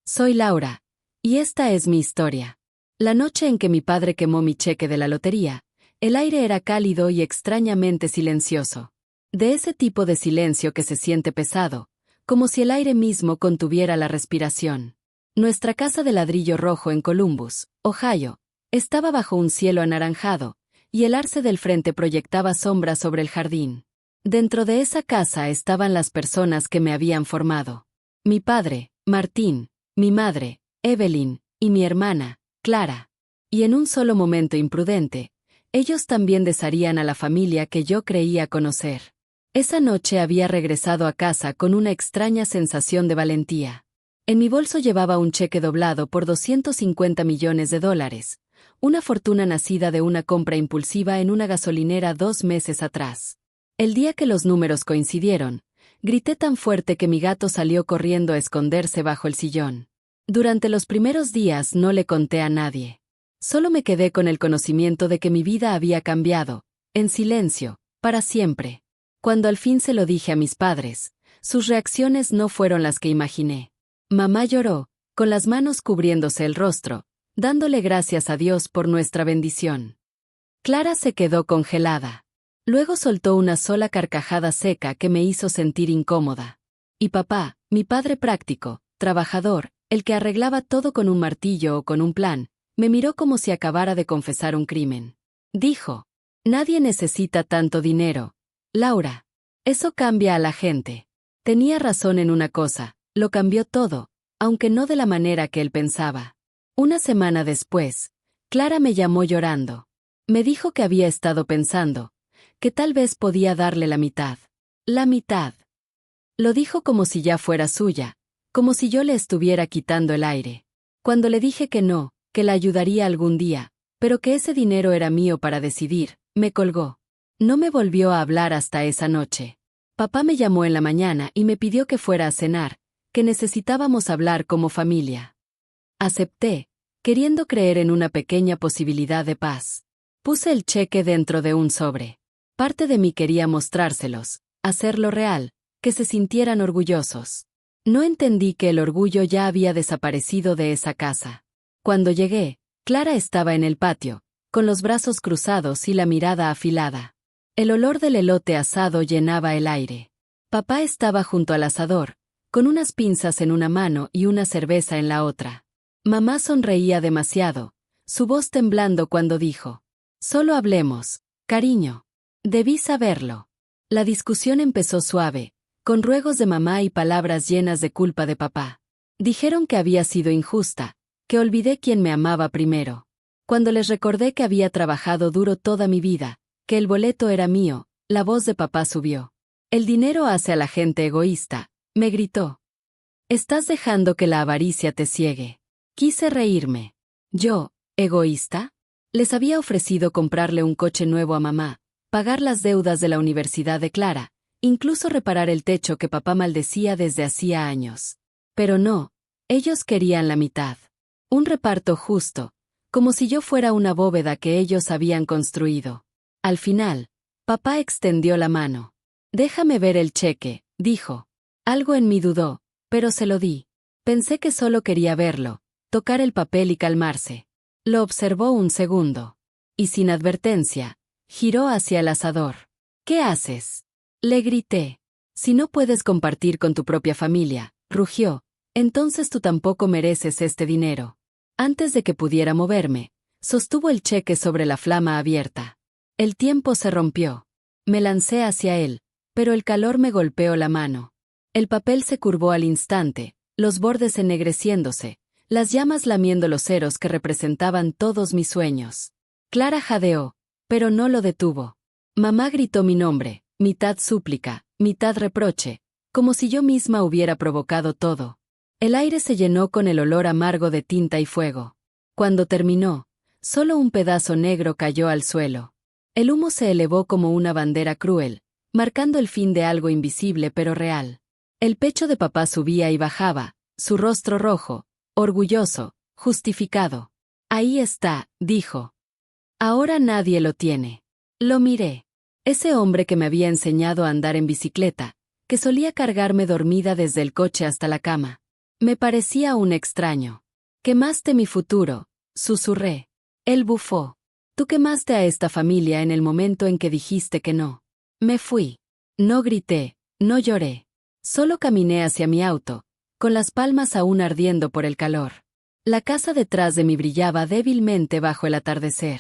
Soy Laura, y esta es mi historia. La noche en que mi padre quemó mi cheque de la lotería, el aire era cálido y extrañamente silencioso. De ese tipo de silencio que se siente pesado, como si el aire mismo contuviera la respiración. Nuestra casa de ladrillo rojo en Columbus, Ohio, estaba bajo un cielo anaranjado, y el arce del frente proyectaba sombras sobre el jardín. Dentro de esa casa estaban las personas que me habían formado. Mi padre, Martín, mi madre, Evelyn, y mi hermana, Clara. Y en un solo momento imprudente, ellos también desharían a la familia que yo creía conocer. Esa noche había regresado a casa con una extraña sensación de valentía. En mi bolso llevaba un cheque doblado por $250 millones, una fortuna nacida de una compra impulsiva en una gasolinera 2 meses atrás. El día que los números coincidieron, grité tan fuerte que mi gato salió corriendo a esconderse bajo el sillón. Durante los primeros días no le conté a nadie. Solo me quedé con el conocimiento de que mi vida había cambiado, en silencio, para siempre. Cuando al fin se lo dije a mis padres, sus reacciones no fueron las que imaginé. Mamá lloró, con las manos cubriéndose el rostro, dándole gracias a Dios por nuestra bendición. Clara se quedó congelada. Luego soltó una sola carcajada seca que me hizo sentir incómoda. Y papá, mi padre práctico, trabajador, el que arreglaba todo con un martillo o con un plan, me miró como si acabara de confesar un crimen. Dijo: «Nadie necesita tanto dinero, Laura. Eso cambia a la gente». Tenía razón en una cosa, lo cambió todo, aunque no de la manera que él pensaba. Una semana después, Clara me llamó llorando. Me dijo que había estado pensando, que tal vez podía darle la mitad. La mitad. Lo dijo como si ya fuera suya, como si yo le estuviera quitando el aire. Cuando le dije que no, que la ayudaría algún día, pero que ese dinero era mío para decidir, me colgó. No me volvió a hablar hasta esa noche. Papá me llamó en la mañana y me pidió que fuera a cenar, que necesitábamos hablar como familia. Acepté, queriendo creer en una pequeña posibilidad de paz. Puse el cheque dentro de un sobre. Parte de mí quería mostrárselos, hacerlo real, que se sintieran orgullosos. No entendí que el orgullo ya había desaparecido de esa casa. Cuando llegué, Clara estaba en el patio, con los brazos cruzados y la mirada afilada. El olor del elote asado llenaba el aire. Papá estaba junto al asador, con unas pinzas en una mano y una cerveza en la otra. Mamá sonreía demasiado, su voz temblando cuando dijo: «Solo hablemos, cariño». Debí saberlo. La discusión empezó suave, con ruegos de mamá y palabras llenas de culpa de papá. Dijeron que había sido injusta, que olvidé quién me amaba primero. Cuando les recordé que había trabajado duro toda mi vida, que el boleto era mío, la voz de papá subió. «El dinero hace a la gente egoísta», me gritó. «Estás dejando que la avaricia te ciegue». Quise reírme. ¿Yo, egoísta? Les había ofrecido comprarle un coche nuevo a mamá, pagar las deudas de la universidad de Clara, incluso reparar el techo que papá maldecía desde hacía años. Pero no, ellos querían la mitad. Un reparto justo, como si yo fuera una bóveda que ellos habían construido. Al final, papá extendió la mano. «Déjame ver el cheque», dijo. Algo en mí dudó, pero se lo di. Pensé que solo quería verlo, tocar el papel y calmarse. Lo observó un segundo. Y sin advertencia, giró hacia el asador. «¿Qué haces?», le grité. «Si no puedes compartir con tu propia familia», rugió, «entonces tú tampoco mereces este dinero». Antes de que pudiera moverme, sostuvo el cheque sobre la flama abierta. El tiempo se rompió. Me lancé hacia él, pero el calor me golpeó la mano. El papel se curvó al instante, los bordes ennegreciéndose, las llamas lamiendo los ceros que representaban todos mis sueños. Clara jadeó, pero no lo detuvo. Mamá gritó mi nombre, mitad súplica, mitad reproche, como si yo misma hubiera provocado todo. El aire se llenó con el olor amargo de tinta y fuego. Cuando terminó, solo un pedazo negro cayó al suelo. El humo se elevó como una bandera cruel, marcando el fin de algo invisible pero real. El pecho de papá subía y bajaba, su rostro rojo, orgulloso, justificado. «Ahí está», dijo. «Ahora nadie lo tiene». Lo miré. Ese hombre que me había enseñado a andar en bicicleta, que solía cargarme dormida desde el coche hasta la cama. Me parecía un extraño. Quemaste mi futuro, susurré. Él bufó. Tú quemaste a esta familia en el momento en que dijiste que no. Me fui. No grité, no lloré. Solo caminé hacia mi auto, con las palmas aún ardiendo por el calor. La casa detrás de mí brillaba débilmente bajo el atardecer.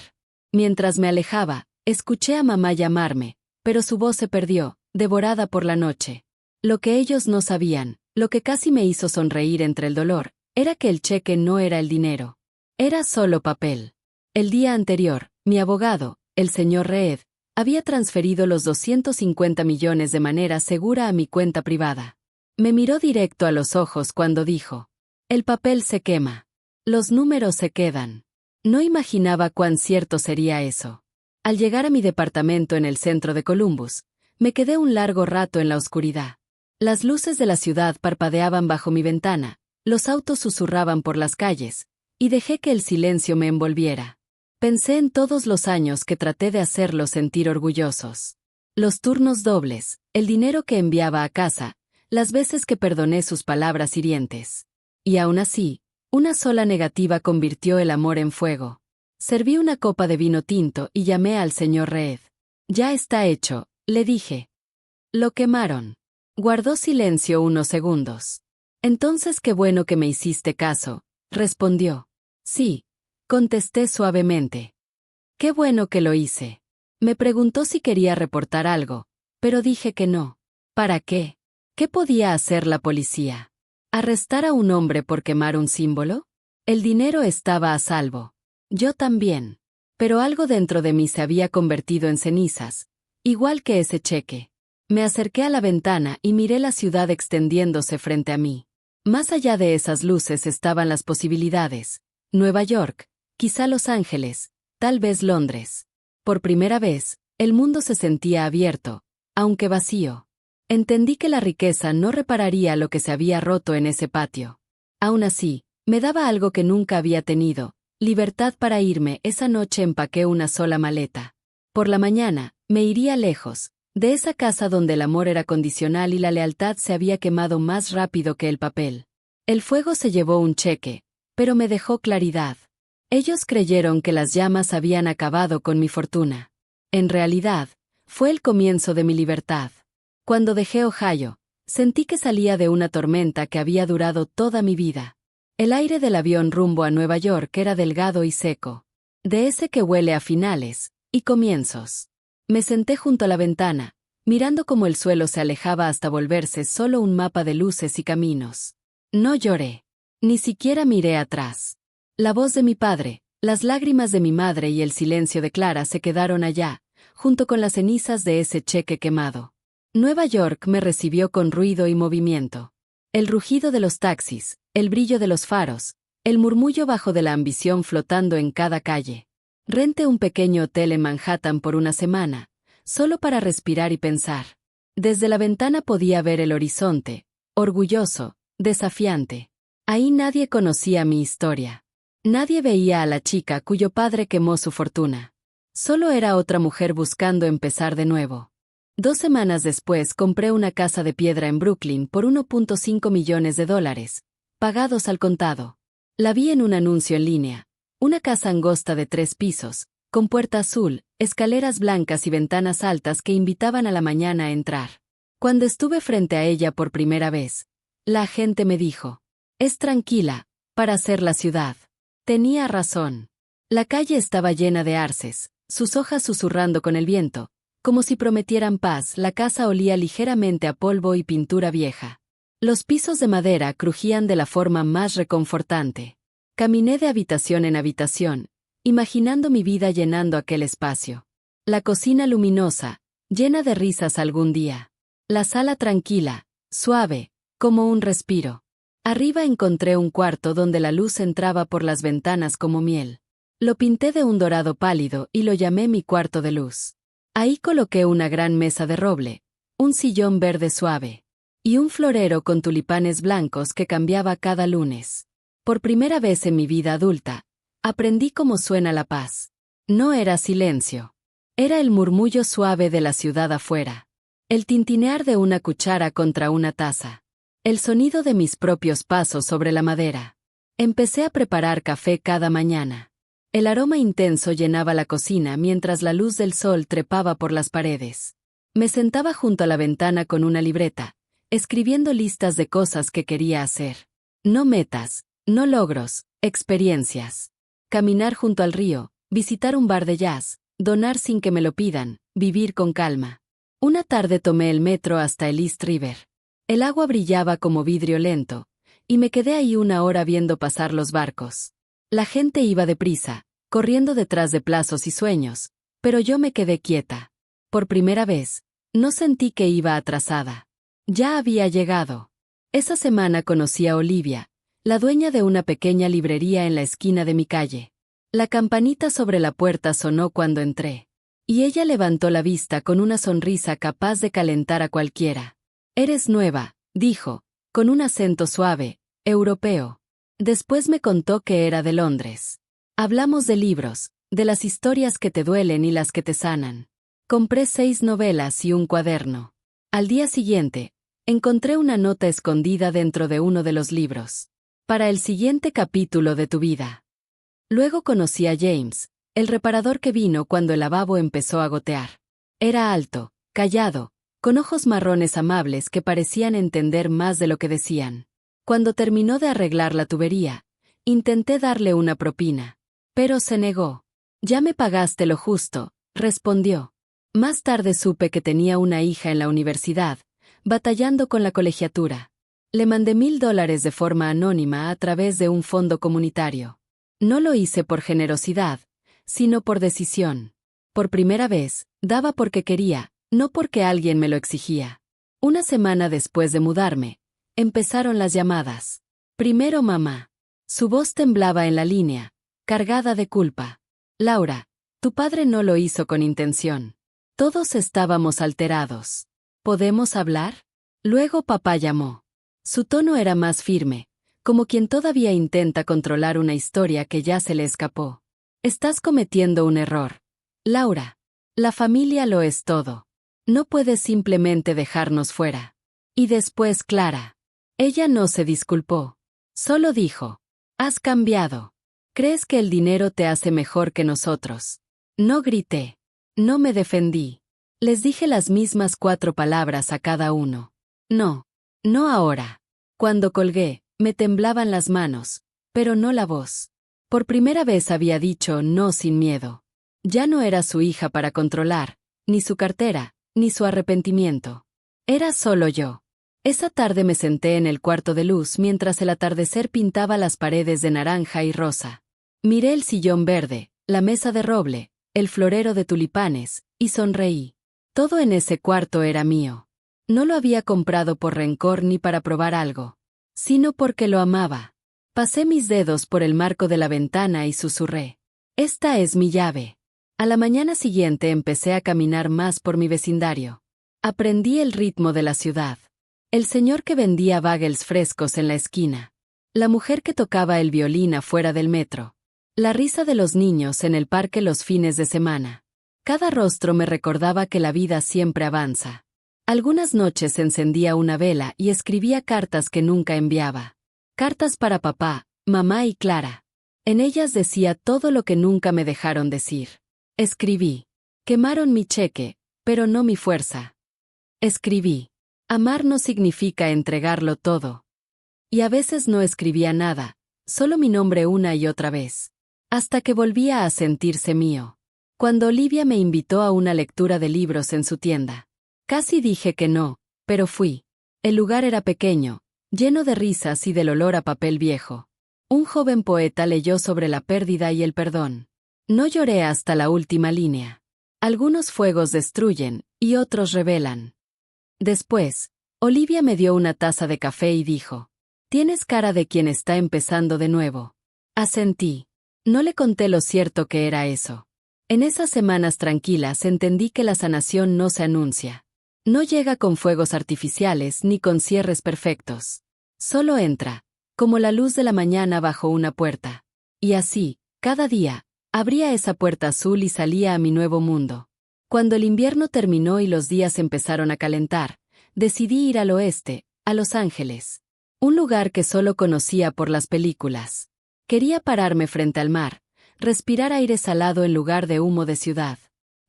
Mientras me alejaba, escuché a mamá llamarme, pero su voz se perdió, devorada por la noche. Lo que ellos no sabían, lo que casi me hizo sonreír entre el dolor, era que el cheque no era el dinero. Era solo papel. El día anterior, mi abogado, el señor Reed, había transferido los 250 millones de manera segura a mi cuenta privada. Me miró directo a los ojos cuando dijo: el papel se quema. Los números se quedan. No imaginaba cuán cierto sería eso. Al llegar a mi departamento en el centro de Columbus, me quedé un largo rato en la oscuridad. Las luces de la ciudad parpadeaban bajo mi ventana, los autos susurraban por las calles, y dejé que el silencio me envolviera. Pensé en todos los años que traté de hacerlos sentir orgullosos. Los turnos dobles, el dinero que enviaba a casa, las veces que perdoné sus palabras hirientes. Y aún así, una sola negativa convirtió el amor en fuego. Serví una copa de vino tinto y llamé al señor Reed. Ya está hecho, le dije. Lo quemaron. Guardó silencio unos segundos. Entonces qué bueno que me hiciste caso, respondió. Sí, contesté suavemente. Qué bueno que lo hice. Me preguntó si quería reportar algo, pero dije que no. ¿Para qué? ¿Qué podía hacer la policía? ¿Arrestar a un hombre por quemar un símbolo? El dinero estaba a salvo. Yo también. Pero algo dentro de mí se había convertido en cenizas, igual que ese cheque. Me acerqué a la ventana y miré la ciudad extendiéndose frente a mí. Más allá de esas luces estaban las posibilidades. Nueva York, quizá Los Ángeles, tal vez Londres. Por primera vez, el mundo se sentía abierto, aunque vacío. Entendí que la riqueza no repararía lo que se había roto en ese patio. Aún así, me daba algo que nunca había tenido: libertad para irme. Esa noche empaqué una sola maleta. Por la mañana, me iría lejos, de esa casa donde el amor era condicional y la lealtad se había quemado más rápido que el papel. El fuego se llevó un cheque, pero me dejó claridad. Ellos creyeron que las llamas habían acabado con mi fortuna. En realidad, fue el comienzo de mi libertad. Cuando dejé Ohio, sentí que salía de una tormenta que había durado toda mi vida. El aire del avión rumbo a Nueva York era delgado y seco. De ese que huele a finales y comienzos. Me senté junto a la ventana, mirando cómo el suelo se alejaba hasta volverse solo un mapa de luces y caminos. No lloré. Ni siquiera miré atrás. La voz de mi padre, las lágrimas de mi madre y el silencio de Clara se quedaron allá, junto con las cenizas de ese cheque quemado. Nueva York me recibió con ruido y movimiento. El rugido de los taxis, el brillo de los faros, el murmullo bajo de la ambición flotando en cada calle. Renté un pequeño hotel en Manhattan por una semana, solo para respirar y pensar. Desde la ventana podía ver el horizonte, orgulloso, desafiante. Ahí nadie conocía mi historia. Nadie veía a la chica cuyo padre quemó su fortuna. Solo era otra mujer buscando empezar de nuevo. 2 semanas después compré una casa de piedra en Brooklyn por $1.5 millones, pagados al contado. La vi en un anuncio en línea. Una casa angosta de 3 pisos, con puerta azul, escaleras blancas y ventanas altas que invitaban a la mañana a entrar. Cuando estuve frente a ella por primera vez, la agente me dijo: es tranquila, para ser la ciudad. Tenía razón. La calle estaba llena de arces, sus hojas susurrando con el viento, como si prometieran paz. La casa olía ligeramente a polvo y pintura vieja. Los pisos de madera crujían de la forma más reconfortante. Caminé de habitación en habitación, imaginando mi vida llenando aquel espacio. La cocina luminosa, llena de risas algún día. La sala tranquila, suave, como un respiro. Arriba encontré un cuarto donde la luz entraba por las ventanas como miel. Lo pinté de un dorado pálido y lo llamé mi cuarto de luz. Ahí coloqué una gran mesa de roble, un sillón verde suave, y un florero con tulipanes blancos que cambiaba cada lunes. Por primera vez en mi vida adulta, aprendí cómo suena la paz. No era silencio. Era el murmullo suave de la ciudad afuera. El tintinear de una cuchara contra una taza. El sonido de mis propios pasos sobre la madera. Empecé a preparar café cada mañana. El aroma intenso llenaba la cocina mientras la luz del sol trepaba por las paredes. Me sentaba junto a la ventana con una libreta, escribiendo listas de cosas que quería hacer. No metas, no logros, experiencias. Caminar junto al río, visitar un bar de jazz, donar sin que me lo pidan, vivir con calma. Una tarde tomé el metro hasta el East River. El agua brillaba como vidrio lento, y me quedé ahí una hora viendo pasar los barcos. La gente iba deprisa, corriendo detrás de plazos y sueños, pero yo me quedé quieta. Por primera vez, no sentí que iba atrasada. Ya había llegado. Esa semana conocí a Olivia, la dueña de una pequeña librería en la esquina de mi calle. La campanita sobre la puerta sonó cuando entré. Y ella levantó la vista con una sonrisa capaz de calentar a cualquiera. «Eres nueva», dijo, con un acento suave, europeo. Después me contó que era de Londres. Hablamos de libros, de las historias que te duelen y las que te sanan. Compré 6 novelas y un cuaderno. Al día siguiente, encontré una nota escondida dentro de uno de los libros. Para el siguiente capítulo de tu vida. Luego conocí a James, el reparador que vino cuando el lavabo empezó a gotear. Era alto, callado, con ojos marrones amables que parecían entender más de lo que decían. Cuando terminó de arreglar la tubería, intenté darle una propina. Pero se negó. «Ya me pagaste lo justo», respondió. Más tarde supe que tenía una hija en la universidad, batallando con la colegiatura. Le mandé $1000 de forma anónima a través de un fondo comunitario. No lo hice por generosidad, sino por decisión. Por primera vez, daba porque quería, no porque alguien me lo exigía. Una semana después de mudarme, empezaron las llamadas. Primero mamá. Su voz temblaba en la línea, cargada de culpa. «Laura, tu padre no lo hizo con intención. Todos estábamos alterados. ¿Podemos hablar?» Luego papá llamó. Su tono era más firme, como quien todavía intenta controlar una historia que ya se le escapó. «Estás cometiendo un error. Laura. La familia lo es todo. No puedes simplemente dejarnos fuera». Y después Clara. Ella no se disculpó. Solo dijo: «Has cambiado. Crees que el dinero te hace mejor que nosotros». No grité. No me defendí. Les dije las mismas 4 palabras a cada uno. «No. No ahora». Cuando colgué, me temblaban las manos, pero no la voz. Por primera vez había dicho no sin miedo. Ya no era su hija para controlar, ni su cartera, ni su arrepentimiento. Era solo yo. Esa tarde me senté en el cuarto de luz mientras el atardecer pintaba las paredes de naranja y rosa. Miré el sillón verde, la mesa de roble, el florero de tulipanes, y sonreí. Todo en ese cuarto era mío. No lo había comprado por rencor ni para probar algo, sino porque lo amaba. Pasé mis dedos por el marco de la ventana y susurré: «Esta es mi llave». A la mañana siguiente empecé a caminar más por mi vecindario. Aprendí el ritmo de la ciudad. El señor que vendía bagels frescos en la esquina. La mujer que tocaba el violín afuera del metro. La risa de los niños en el parque los fines de semana. Cada rostro me recordaba que la vida siempre avanza. Algunas noches encendía una vela y escribía cartas que nunca enviaba. Cartas para papá, mamá y Clara. En ellas decía todo lo que nunca me dejaron decir. Escribí: «Quemaron mi cheque, pero no mi fuerza». Escribí: «Amar no significa entregarlo todo». Y a veces no escribía nada, solo mi nombre una y otra vez. Hasta que volvía a sentirse mío. Cuando Olivia me invitó a una lectura de libros en su tienda. Casi dije que no, pero fui. El lugar era pequeño, lleno de risas y del olor a papel viejo. Un joven poeta leyó sobre la pérdida y el perdón. No lloré hasta la última línea. Algunos fuegos destruyen, y otros revelan. Después, Olivia me dio una taza de café y dijo: «Tienes cara de quien está empezando de nuevo». Asentí. No le conté lo cierto que era eso. En esas semanas tranquilas entendí que la sanación no se anuncia. No llega con fuegos artificiales ni con cierres perfectos. Solo entra, como la luz de la mañana bajo una puerta. Y así, cada día, abría esa puerta azul y salía a mi nuevo mundo. Cuando el invierno terminó y los días empezaron a calentar, decidí ir al oeste, a Los Ángeles. Un lugar que solo conocía por las películas. Quería pararme frente al mar, respirar aire salado en lugar de humo de ciudad.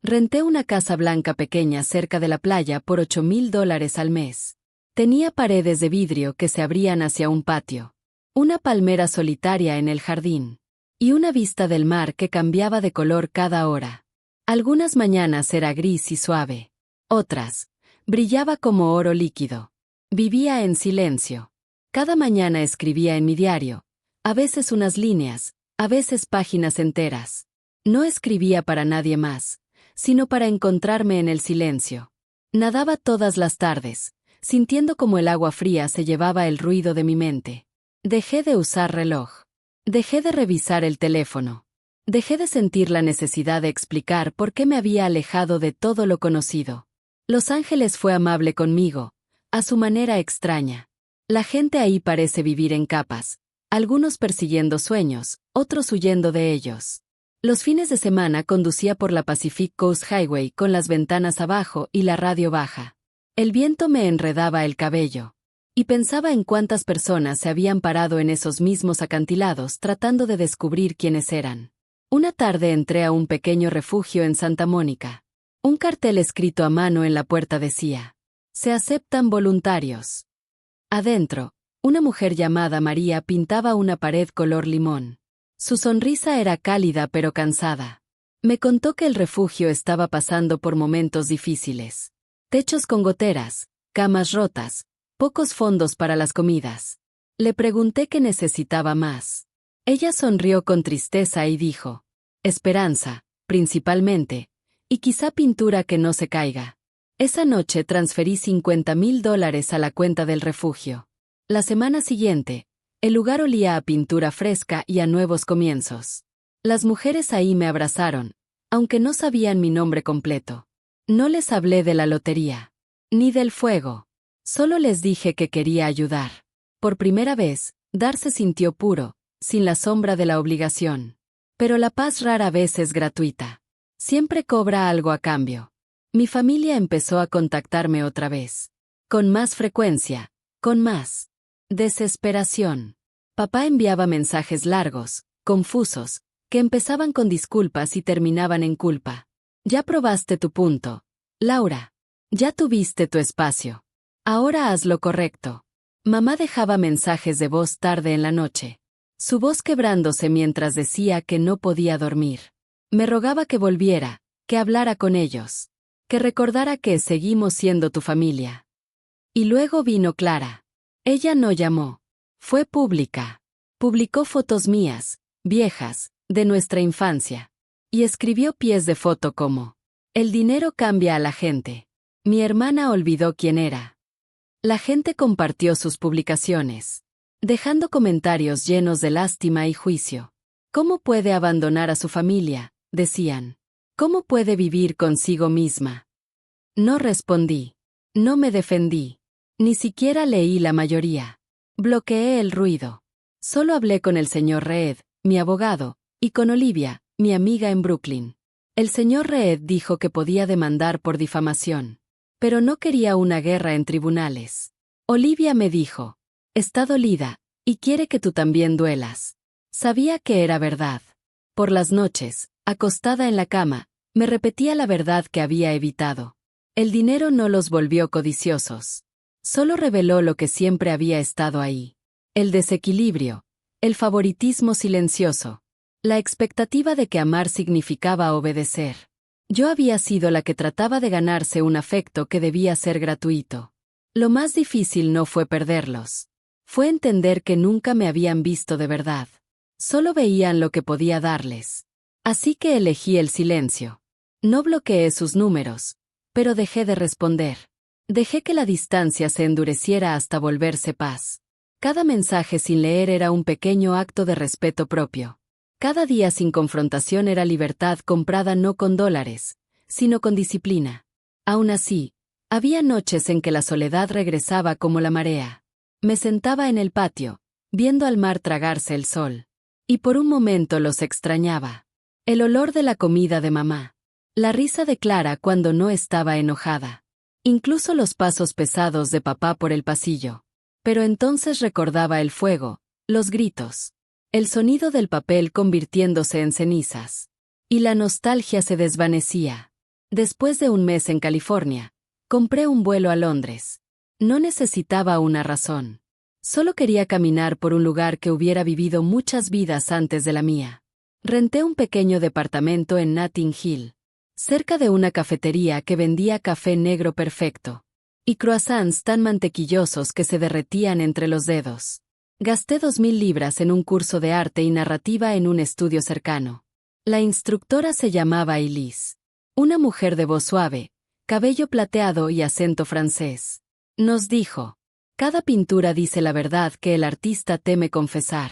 Renté una casa blanca pequeña cerca de la playa por $8,000 al mes. Tenía paredes de vidrio que se abrían hacia un patio. Una palmera solitaria en el jardín. Y una vista del mar que cambiaba de color cada hora. Algunas mañanas era gris y suave. Otras, brillaba como oro líquido. Vivía en silencio. Cada mañana escribía en mi diario, a veces unas líneas, a veces páginas enteras. No escribía para nadie más, sino para encontrarme en el silencio. Nadaba todas las tardes, sintiendo como el agua fría se llevaba el ruido de mi mente. Dejé de usar reloj. Dejé de revisar el teléfono. Dejé de sentir la necesidad de explicar por qué me había alejado de todo lo conocido. Los Ángeles fue amable conmigo, a su manera extraña. La gente ahí parece vivir en capas, algunos persiguiendo sueños, otros huyendo de ellos. Los fines de semana conducía por la Pacific Coast Highway con las ventanas abajo y la radio baja. El viento me enredaba el cabello. Y pensaba en cuántas personas se habían parado en esos mismos acantilados tratando de descubrir quiénes eran. Una tarde entré a un pequeño refugio en Santa Mónica. Un cartel escrito a mano en la puerta decía: "Se aceptan voluntarios". Adentro, una mujer llamada María pintaba una pared color limón. Su sonrisa era cálida pero cansada. Me contó que el refugio estaba pasando por momentos difíciles. Techos con goteras, camas rotas, pocos fondos para las comidas. Le pregunté qué necesitaba más. Ella sonrió con tristeza y dijo: "Esperanza, principalmente, y quizá pintura que no se caiga". Esa noche transferí $50,000 a la cuenta del refugio. La semana siguiente, el lugar olía a pintura fresca y a nuevos comienzos. Las mujeres ahí me abrazaron, aunque no sabían mi nombre completo. No les hablé de la lotería, ni del fuego. Solo les dije que quería ayudar. Por primera vez, dar se sintió puro, sin la sombra de la obligación. Pero la paz rara vez es gratuita. Siempre cobra algo a cambio. Mi familia empezó a contactarme otra vez. Con más frecuencia, con más desesperación. Papá enviaba mensajes largos, confusos, que empezaban con disculpas y terminaban en culpa. "Ya probaste tu punto, Laura. Ya tuviste tu espacio. Ahora haz lo correcto". Mamá dejaba mensajes de voz tarde en la noche. Su voz quebrándose mientras decía que no podía dormir. Me rogaba que volviera, que hablara con ellos. Que recordara que seguimos siendo tu familia. Y luego vino Clara. Ella no llamó. Fue pública. Publicó fotos mías, viejas, de nuestra infancia. Y escribió pies de foto como: "El dinero cambia a la gente". Mi hermana olvidó quién era. La gente compartió sus publicaciones, dejando comentarios llenos de lástima y juicio. ¿Cómo puede abandonar a su familia?, decían. ¿Cómo puede vivir consigo misma? No respondí. No me defendí. Ni siquiera leí la mayoría. Bloqueé el ruido. Solo hablé con el señor Reed, mi abogado, y con Olivia, mi amiga en Brooklyn. El señor Reed dijo que podía demandar por difamación. Pero no quería una guerra en tribunales. Olivia me dijo: "Está dolida, y quiere que tú también duelas". Sabía que era verdad. Por las noches, acostada en la cama, me repetía la verdad que había evitado. El dinero no los volvió codiciosos. Solo reveló lo que siempre había estado ahí. El desequilibrio, el favoritismo silencioso, la expectativa de que amar significaba obedecer. Yo había sido la que trataba de ganarse un afecto que debía ser gratuito. Lo más difícil no fue perderlos. Fue entender que nunca me habían visto de verdad. Solo veían lo que podía darles. Así que elegí el silencio. No bloqueé sus números, pero dejé de responder. Dejé que la distancia se endureciera hasta volverse paz. Cada mensaje sin leer era un pequeño acto de respeto propio. Cada día sin confrontación era libertad comprada no con dólares, sino con disciplina. Aún así, había noches en que la soledad regresaba como la marea. Me sentaba en el patio, viendo al mar tragarse el sol. Y por un momento los extrañaba. El olor de la comida de mamá. La risa de Clara cuando no estaba enojada. Incluso los pasos pesados de papá por el pasillo. Pero entonces recordaba el fuego, los gritos, el sonido del papel convirtiéndose en cenizas. Y la nostalgia se desvanecía. Después de un mes en California, compré un vuelo a Londres. No necesitaba una razón. Solo quería caminar por un lugar que hubiera vivido muchas vidas antes de la mía. Renté un pequeño departamento en Notting Hill, cerca de una cafetería que vendía café negro perfecto y croissants tan mantequillosos que se derretían entre los dedos. Gasté 2.000 libras en un curso de arte y narrativa en un estudio cercano. La instructora se llamaba Elise, una mujer de voz suave, cabello plateado y acento francés. Nos dijo: cada pintura dice la verdad que el artista teme confesar.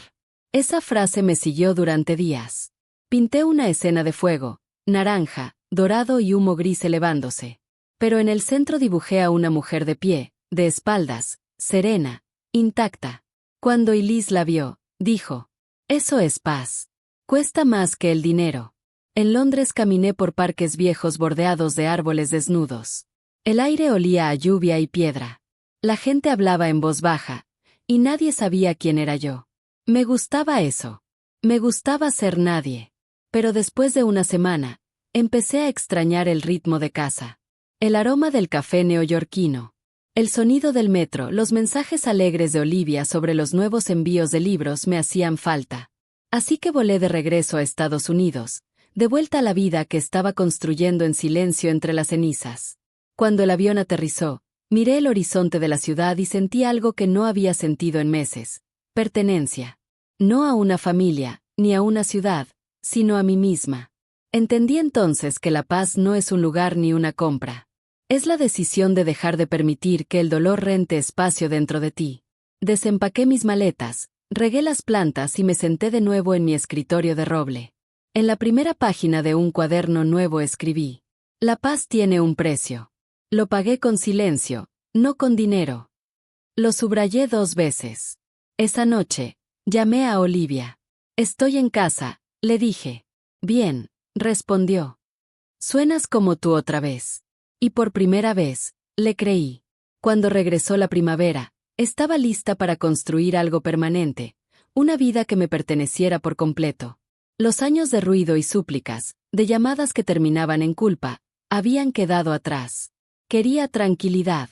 Esa frase me siguió durante días. Pinté una escena de fuego, naranja, dorado y humo gris elevándose. Pero en el centro dibujé a una mujer de pie, de espaldas, serena, intacta. Cuando Elise la vio, dijo: eso es paz. Cuesta más que el dinero. En Londres caminé por parques viejos bordeados de árboles desnudos. El aire olía a lluvia y piedra. La gente hablaba en voz baja, y nadie sabía quién era yo. Me gustaba eso. Me gustaba ser nadie. Pero después de una semana, empecé a extrañar el ritmo de casa. El aroma del café neoyorquino. El sonido del metro, los mensajes alegres de Olivia sobre los nuevos envíos de libros me hacían falta. Así que volé de regreso a Estados Unidos, de vuelta a la vida que estaba construyendo en silencio entre las cenizas. Cuando el avión aterrizó, miré el horizonte de la ciudad y sentí algo que no había sentido en meses: pertenencia. No a una familia, ni a una ciudad, sino a mí misma. Entendí entonces que la paz no es un lugar ni una compra. Es la decisión de dejar de permitir que el dolor rente espacio dentro de ti. Desempaqué mis maletas, regué las plantas y me senté de nuevo en mi escritorio de roble. En la primera página de un cuaderno nuevo escribí: la paz tiene un precio. Lo pagué con silencio, no con dinero. Lo subrayé 2 veces. Esa noche, llamé a Olivia. Estoy en casa, le dije. Bien, respondió. Suenas como tú otra vez. Y por primera vez, le creí. Cuando regresó la primavera, estaba lista para construir algo permanente, una vida que me perteneciera por completo. Los años de ruido y súplicas, de llamadas que terminaban en culpa, habían quedado atrás. Quería tranquilidad.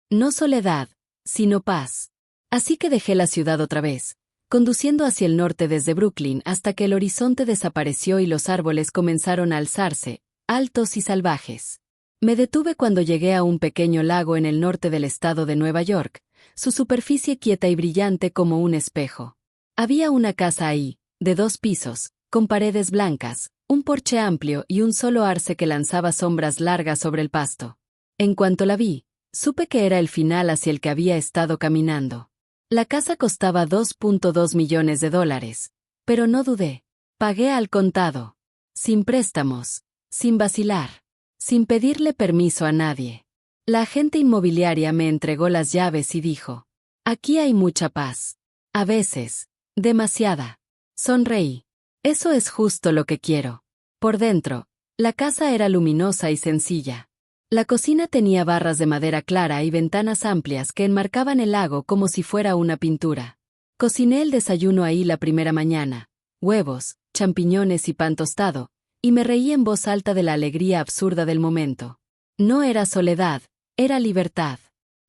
No soledad, sino paz. Así que dejé la ciudad otra vez, conduciendo hacia el norte desde Brooklyn hasta que el horizonte desapareció y los árboles comenzaron a alzarse, altos y salvajes. Me detuve cuando llegué a un pequeño lago en el norte del estado de Nueva York, su superficie quieta y brillante como un espejo. Había una casa ahí, de 2 pisos, con paredes blancas, un porche amplio y un solo arce que lanzaba sombras largas sobre el pasto. En cuanto la vi, supe que era el final hacia el que había estado caminando. La casa costaba $2.2 millones, pero no dudé. Pagué al contado. Sin préstamos, sin vacilar, sin pedirle permiso a nadie. La agente inmobiliaria me entregó las llaves y dijo: aquí hay mucha paz. A veces, demasiada. Sonreí. Eso es justo lo que quiero. Por dentro, la casa era luminosa y sencilla. La cocina tenía barras de madera clara y ventanas amplias que enmarcaban el lago como si fuera una pintura. Cociné el desayuno ahí la primera mañana: huevos, champiñones y pan tostado, y me reí en voz alta de la alegría absurda del momento. No era soledad, era libertad.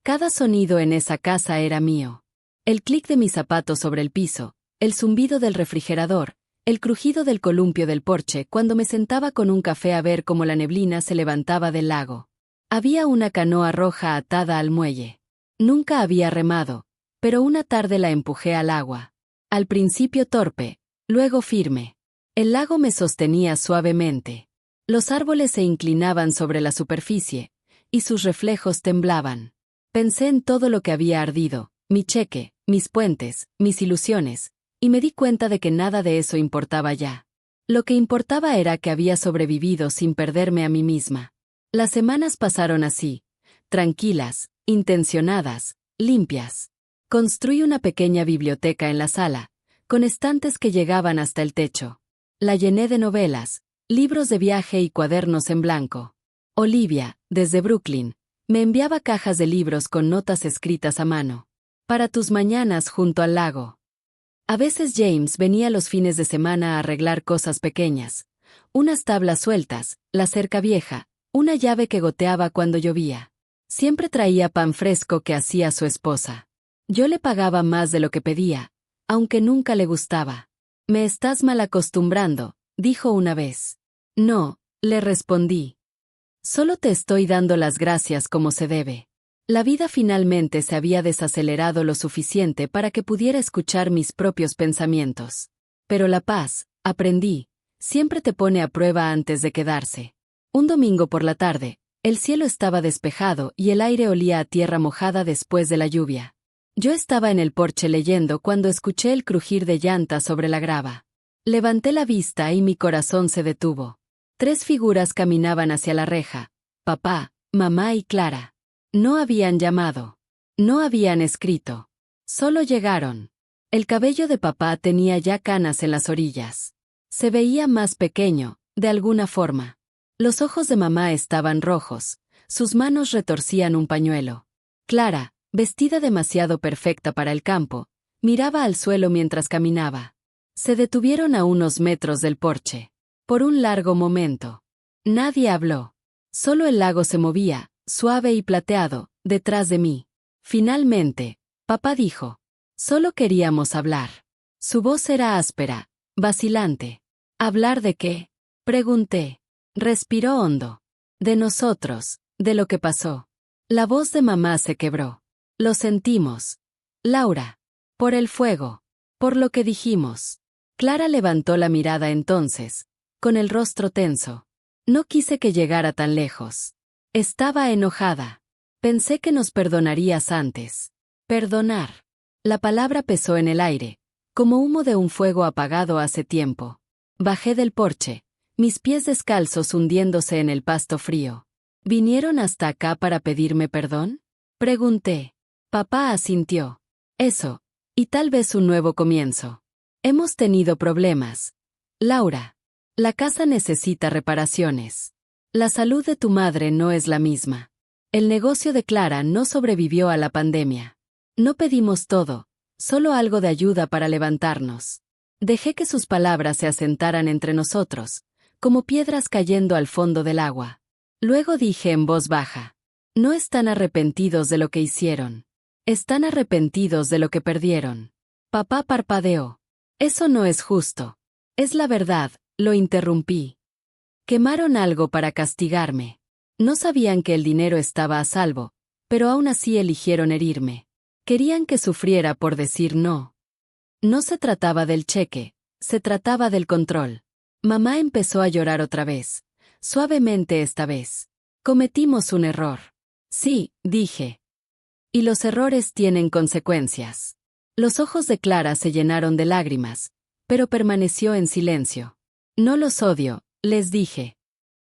Cada sonido en esa casa era mío. El clic de mis zapatos sobre el piso, el zumbido del refrigerador, el crujido del columpio del porche cuando me sentaba con un café a ver cómo la neblina se levantaba del lago. Había una canoa roja atada al muelle. Nunca había remado, pero una tarde la empujé al agua. Al principio torpe, luego firme. El lago me sostenía suavemente. Los árboles se inclinaban sobre la superficie, y sus reflejos temblaban. Pensé en todo lo que había ardido, mi cheque, mis puentes, mis ilusiones, y me di cuenta de que nada de eso importaba ya. Lo que importaba era que había sobrevivido sin perderme a mí misma. Las semanas pasaron así, tranquilas, intencionadas, limpias. Construí una pequeña biblioteca en la sala, con estantes que llegaban hasta el techo. La llené de novelas, libros de viaje y cuadernos en blanco. Olivia, desde Brooklyn, me enviaba cajas de libros con notas escritas a mano. Para tus mañanas junto al lago. A veces James venía los fines de semana a arreglar cosas pequeñas. Unas tablas sueltas, la cerca vieja, una llave que goteaba cuando llovía. Siempre traía pan fresco que hacía su esposa. Yo le pagaba más de lo que pedía, aunque nunca le gustaba. «Me estás mal acostumbrando», dijo una vez. «No», le respondí. «Solo te estoy dando las gracias como se debe». La vida finalmente se había desacelerado lo suficiente para que pudiera escuchar mis propios pensamientos. Pero la paz, aprendí, siempre te pone a prueba antes de quedarse. Un domingo por la tarde, el cielo estaba despejado y el aire olía a tierra mojada después de la lluvia. Yo estaba en el porche leyendo cuando escuché el crujir de llantas sobre la grava. Levanté la vista y mi corazón se detuvo. 3 figuras caminaban hacia la reja: papá, mamá y Clara. No habían llamado. No habían escrito. Solo llegaron. El cabello de papá tenía ya canas en las orillas. Se veía más pequeño, de alguna forma. Los ojos de mamá estaban rojos. Sus manos retorcían un pañuelo. Clara, vestida demasiado perfecta para el campo, miraba al suelo mientras caminaba. Se detuvieron a unos metros del porche. Por un largo momento. Nadie habló. Solo el lago se movía, suave y plateado, detrás de mí. Finalmente, papá dijo: «Solo queríamos hablar». Su voz era áspera, vacilante. «¿Hablar de qué?», pregunté. Respiró hondo. «De nosotros, de lo que pasó». La voz de mamá se quebró. «Lo sentimos, Laura. Por el fuego. Por lo que dijimos». Clara levantó la mirada entonces, con el rostro tenso. No quise que llegara tan lejos. Estaba enojada. Pensé que nos perdonarías antes. Perdonar. La palabra pesó en el aire, como humo de un fuego apagado hace tiempo. Bajé del porche, mis pies descalzos hundiéndose en el pasto frío. ¿Vinieron hasta acá para pedirme perdón?, pregunté. Papá asintió. Eso, y tal vez un nuevo comienzo. Hemos tenido problemas, Laura. La casa necesita reparaciones. La salud de tu madre no es la misma. El negocio de Clara no sobrevivió a la pandemia. No pedimos todo, solo algo de ayuda para levantarnos. Dejé que sus palabras se asentaran entre nosotros, como piedras cayendo al fondo del agua. Luego dije en voz baja: «No están arrepentidos de lo que hicieron. Están arrepentidos de lo que perdieron». Papá parpadeó. «Eso no es justo». «Es la verdad», lo interrumpí. «Quemaron algo para castigarme. No sabían que el dinero estaba a salvo, pero aún así eligieron herirme. Querían que sufriera por decir no». No se trataba del cheque, se trataba del control. Mamá empezó a llorar otra vez, suavemente esta vez. «Cometimos un error». «Sí», dije. «Y los errores tienen consecuencias». Los ojos de Clara se llenaron de lágrimas, pero permaneció en silencio. «No los odio», les dije.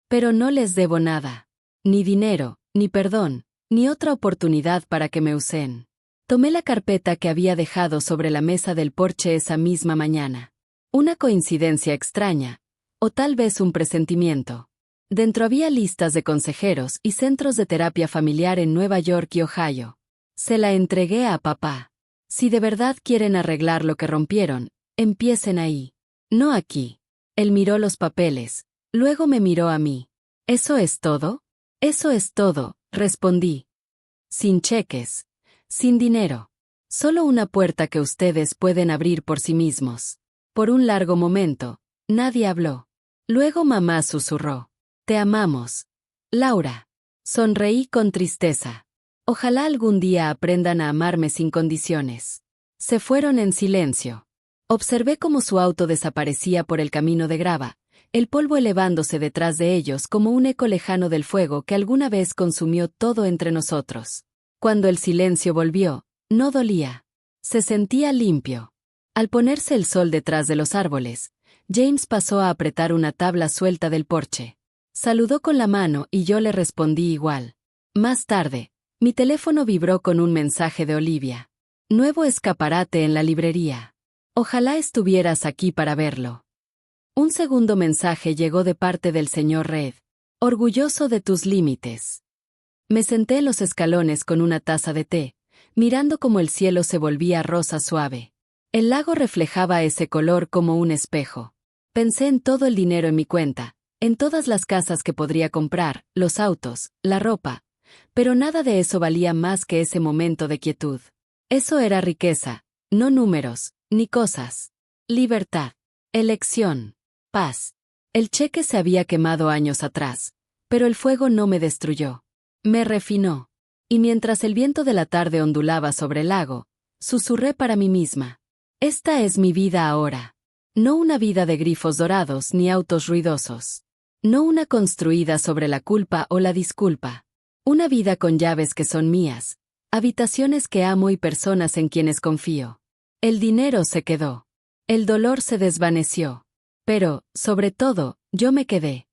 «Pero no les debo nada. Ni dinero, ni perdón, ni otra oportunidad para que me usen». Tomé la carpeta que había dejado sobre la mesa del porche esa misma mañana. Una coincidencia extraña, o tal vez un presentimiento. Dentro había listas de consejeros y centros de terapia familiar en Nueva York y Ohio. Se la entregué a papá. «Si de verdad quieren arreglar lo que rompieron, empiecen ahí. No aquí». Él miró los papeles, luego me miró a mí. «¿Eso es todo?». «Eso es todo», respondí. «Sin cheques. Sin dinero. Solo una puerta que ustedes pueden abrir por sí mismos». Por un largo momento, nadie habló. Luego mamá susurró: «Te amamos, Laura». Sonreí con tristeza. Ojalá algún día aprendan a amarme sin condiciones. Se fueron en silencio. Observé cómo su auto desaparecía por el camino de grava, el polvo elevándose detrás de ellos como un eco lejano del fuego que alguna vez consumió todo entre nosotros. Cuando el silencio volvió, no dolía. Se sentía limpio. Al ponerse el sol detrás de los árboles, James pasó a apretar una tabla suelta del porche. Saludó con la mano y yo le respondí igual. Más tarde, mi teléfono vibró con un mensaje de Olivia. «Nuevo escaparate en la librería. Ojalá estuvieras aquí para verlo». Un segundo mensaje llegó de parte del señor Reed. «Orgulloso de tus límites». Me senté en los escalones con una taza de té, mirando cómo el cielo se volvía rosa suave. El lago reflejaba ese color como un espejo. Pensé en todo el dinero en mi cuenta, en todas las casas que podría comprar, los autos, la ropa, pero nada de eso valía más que ese momento de quietud. Eso era riqueza, no números, ni cosas. Libertad, elección, paz. El cheque se había quemado años atrás, pero el fuego no me destruyó. Me refinó. Y mientras el viento de la tarde ondulaba sobre el lago, susurré para mí misma. Esta es mi vida ahora. No una vida de grifos dorados ni autos ruidosos. No una construida sobre la culpa o la disculpa. Una vida con llaves que son mías, habitaciones que amo y personas en quienes confío. El dinero se quedó. El dolor se desvaneció. Pero, sobre todo, yo me quedé.